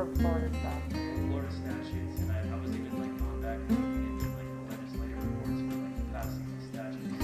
from Florida statutes. Florida statutes, and I was even like going back and looking into like the legislative reports for like the passing of statutes,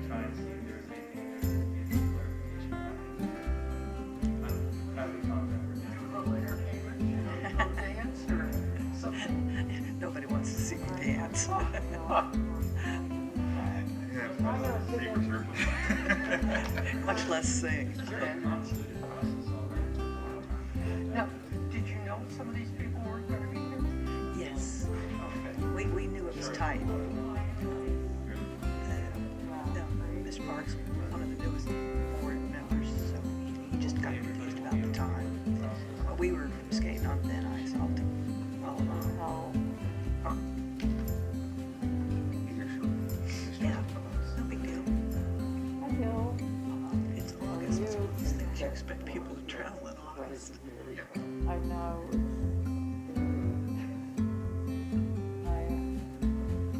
trying to see if there was anything there that needed some clarification on it. I'm highly confident we're doing Nobody wants to see me dance. Much less sing. Now, did you know some of these people weren't going to be here? Yes. We knew it was tight. Mr. Parks, one of the newest board members, so he just got confused about the time. But we were skating on thin ice all along. Yeah, no big deal. I know. It's August. It's one of those things you expect people to travel in August. I know.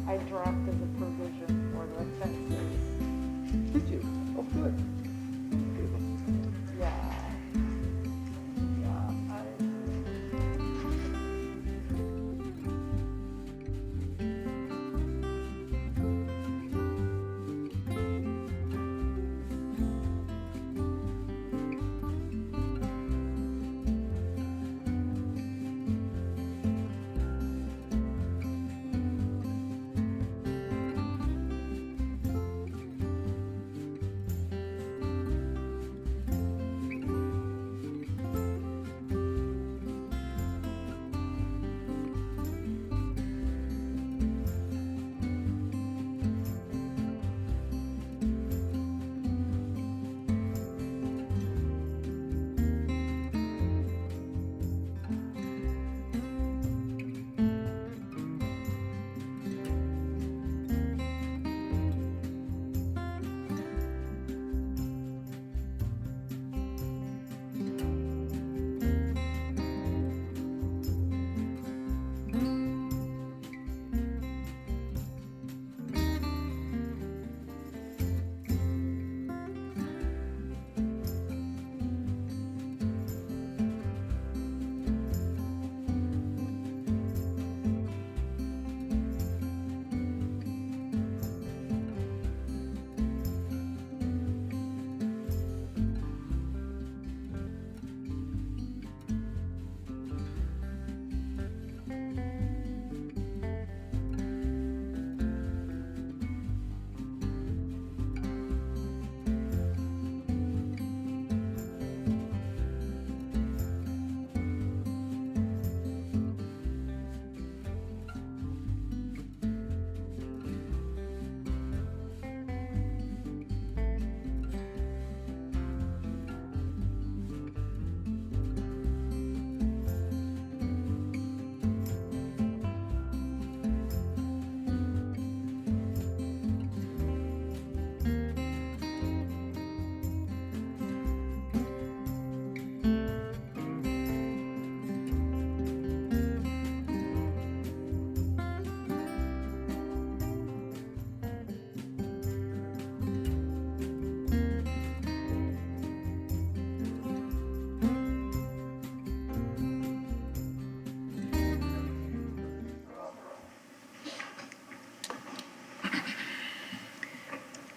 I drafted the provision for the fences. Did you? Oh, good. Yeah. Yeah.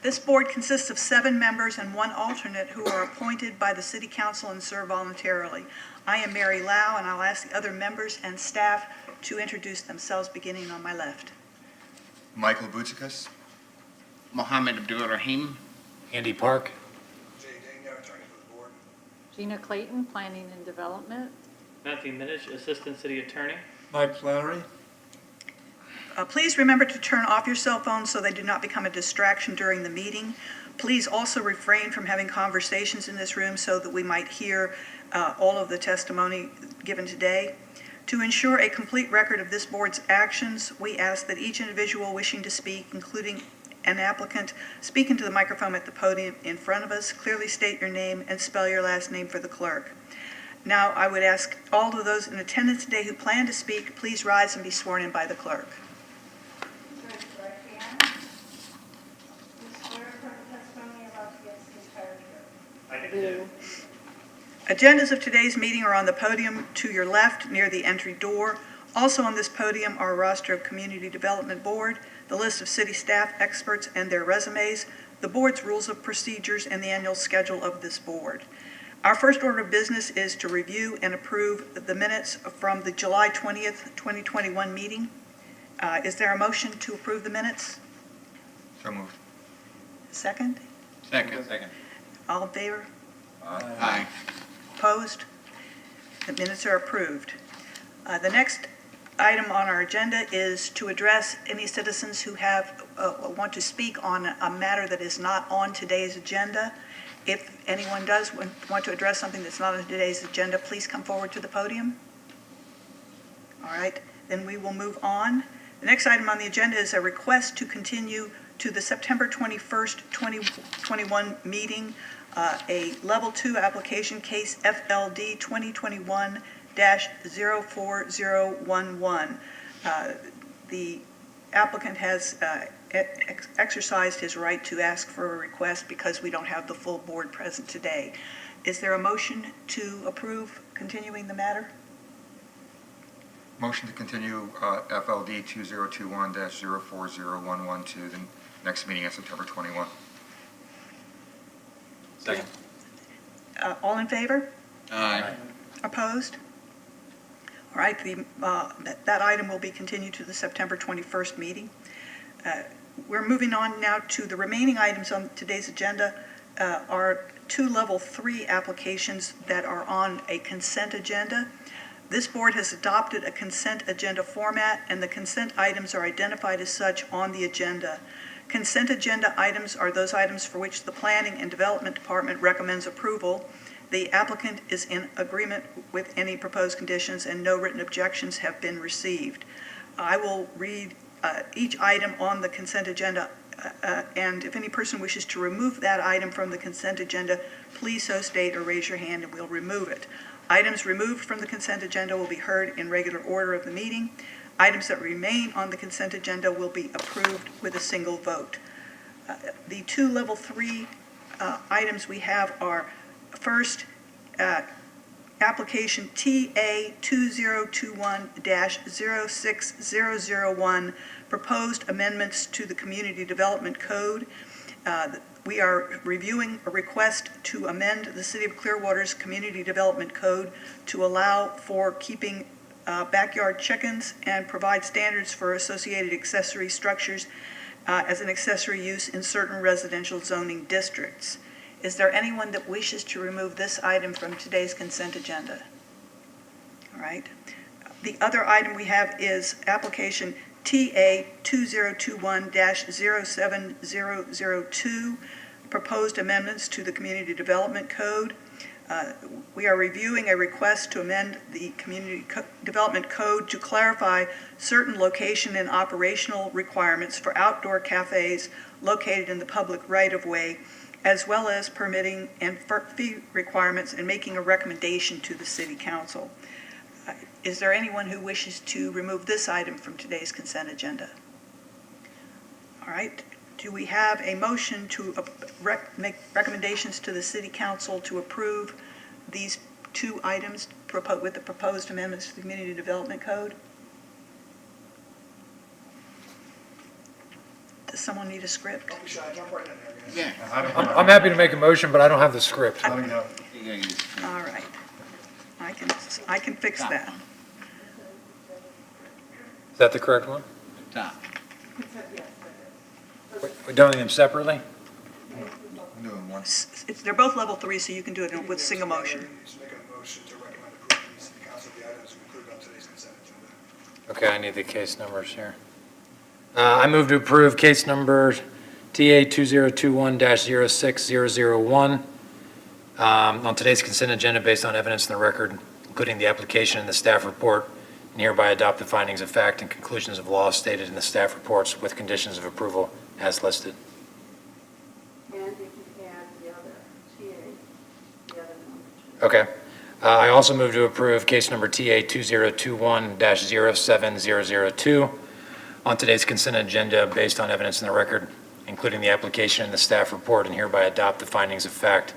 This board consists of 7 members and 1 alternate who are appointed by the City Council and serve voluntarily. I am Mary Lau, and I'll ask the other members and staff to introduce themselves, beginning on my left. Michael Boutsikas. Mohammed Abdul Rahim. Andy Park. Jay Daniel, attorney for the board. Gina Clayton, Planning and Development. Matthew Minich, Assistant City Attorney. Mike Flannery. Please remember to turn off your cell phones so they do not become a distraction during the meeting. Please also refrain from having conversations in this room so that we might hear all of the testimony given today. To ensure a complete record of this board's actions, we ask that each individual wishing to speak, including an applicant, speak into the microphone at the podium in front of us, clearly state your name and spell your last name for the clerk. Now, I would ask all of those in attendance today who plan to speak, please rise and be sworn in by the clerk. Raise your right hand. You swear to the testimony you're about to give this entire truth. I do. Agendas of today's meeting are on the podium to your left near the entry door. Also on this podium are a roster of Community Development Board, the list of city staff experts and their resumes, the board's rules of procedures, and the annual schedule of this board. Our first order of business is to review and approve the minutes from the July 20th, 2021 meeting. Is there a motion to approve the minutes? So moved. Second. Second. All in favor? Aye. Opposed? The minutes are approved. The next item on our agenda is to address any citizens who want to speak on a matter that is not on today's agenda. If anyone does want to address something that's not on today's agenda, please come forward to the podium. All right, then we will move on. The next item on the agenda is a request to continue to the September 21st, 2021 meeting, a Level 2 application case FLD 2021-04011. The applicant has exercised his right to ask for a request because we don't have the full board present today. Is there a motion to approve continuing the matter? Motion to continue FLD 2021-04011 to the next meeting on September 21. Second. All in favor? Aye. Opposed? All right, that item will be continued to the September 21st meeting. We're moving on now to the remaining items on today's agenda are 2 Level 3 applications that are on a consent agenda. This board has adopted a consent agenda format, and the consent items are identified as such on the agenda. Consent agenda items are those items for which the Planning and Development Department recommends approval. The applicant is in agreement with any proposed conditions, and no written objections have been received. I will read each item on the consent agenda, and if any person wishes to remove that item from the consent agenda, please so state or raise your hand and we'll remove it. Items removed from the consent agenda will be heard in regular order of the meeting. Items that remain on the consent agenda will be approved with a single vote. The 2 Level 3 items we have are, first, application TA 2021-06001, proposed amendments to the Community Development Code. We are reviewing a request to amend the City of Clearwater's Community Development Code to allow for keeping backyard chickens and provide standards for associated accessory structures as an accessory use in certain residential zoning districts. Is there anyone that wishes to remove this item from today's consent agenda? All right. The other item we have is application TA 2021-07002, proposed amendments to the Community Development Code. We are reviewing a request to amend the Community Development Code to clarify certain location and operational requirements for outdoor cafes located in the public right-of-way, as well as permitting and fee requirements, and making a recommendation to the City Council. Is there anyone who wishes to remove this item from today's consent agenda? All right. Do we have a motion to make recommendations to the City Council to approve these 2 items with the proposed amendments to the Community Development Code? Does someone need a script? Don't be shy, jump right in there, guys. Yeah. I'm happy to make a motion, but I don't have the script. Let me know. You gotta use- All right. I can fix that. Is that the correct one? Top. We're doing them separately? I'm doing one. They're both level 3, so you can do it with single motion. Just make a motion to recommend approval to the City Council of the items included on today's consent agenda. Okay, I need the case numbers here. I move to approve case number TA 2021-06001 on today's consent agenda based on evidence in the record, including the application and the staff report, and hereby adopt the findings of fact and conclusions of law stated in the staff reports with conditions of approval as listed. And if you add the other TA, the other number. Okay. I also move to approve case number TA 2021-07002 on today's consent agenda based on evidence in the record, including the application and the staff report, and hereby adopt the findings of fact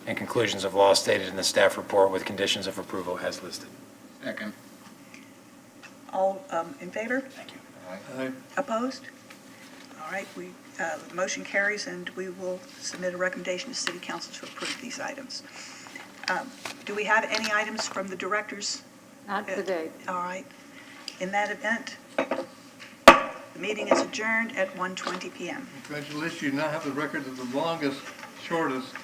and conclusions of law stated in the staff report with conditions of approval as listed. Second. All in favor? Thank you. Aye. Opposed? All right, the motion carries, and we will submit a recommendation to City Council to approve these items. Do we have any items from the directors? Not today. All right. In that event, the meeting is adjourned at 1:20 PM. Congratulations, you now have the record of the longest, shortest.